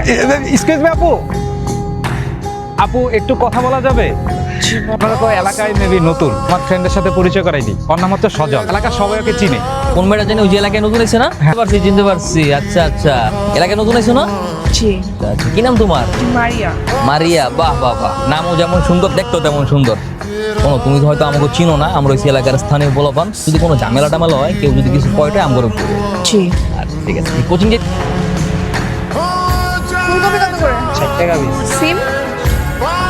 Excuse me আপু, আপু একটু কথা বলা যাবে? আপনারা তো এলাকায় মেবি নতুন, আমার ফ্রেন্ডের সাথে পরিচয় করাই দিই। ওর নাম হচ্ছে সজল, এলাকার সবাই ওকে চিনে। কোন মেয়েটা জানি ওই যে এলাকায় নতুন এসে না? চিনতে পারছি। আচ্ছা আচ্ছা, এলাকায় নতুন এসো না? জি। আচ্ছা, কি নাম তোমার? মারিয়া। মারিয়া, বাহ বাহ বাহ, নামও যেমন সুন্দর, দেখতেও তেমন সুন্দর। কোনো তুমি তো হয়তো আমাকে চিনো না, আমরা ওই এলাকার স্থানীয় বলবান। যদি কোনো ঝামেলা টামেলা হয়, কেউ যদি কিছু কয়টা আমগরে বলবে। জি। আচ্ছা ঠিক আছে, কোচিং যে ফুলকপি কত করে? 60 টাকা পিস। সিম?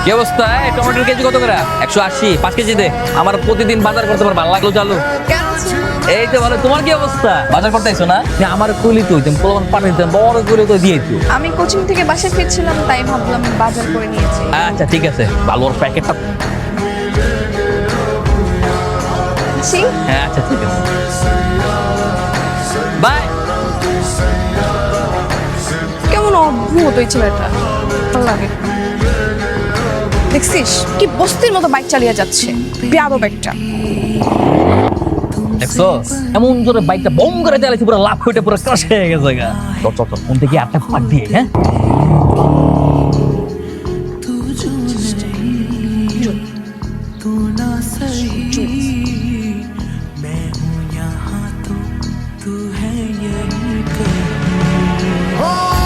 কি অবস্থা? টমেটোর কেজি কত করে? 180, 5 কেজি দে। আমার প্রতিদিন বাজার করতে পার, ভালো লাগলো চালু। কেন? এই তো ভালো। তোমার কি অবস্থা? বাজার করতে আইছো না? আমার কইলি তো তুমি পোলাপান পাঠাইতে বড় করে তো দিয়ে দিও। আমি কোচিং থেকে বাসায় ফিরছিলাম, তাই ভাবলাম বাজার করে নিয়েছি। আচ্ছা ঠিক আছে, ভালো ওর প্যাকেটটা। জি। হ্যাঁ আচ্ছা ঠিক আছে, বাই। কেমন অদ্ভুত ওই ছেলেটা, ভালো লাগে। দেখছিস কি বস্তির মতো বাইক চালিয়ে যাচ্ছে, বেয়াদব একটা। দেখছো এমন জোরে বাইকটা বম করে চালাইছি, পুরো লাফ হইতে পুরো ক্রাশ হয়ে গেছে গা। চল চল চল, কোন থেকে আটটা পাক দিয়ে। হ্যাঁ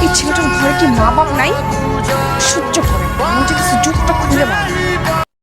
এই ছেলেটার ঘরে কি মা বাপ নাই? সহ্য করে, আমি যদি সুযোগটা খুলে পাই।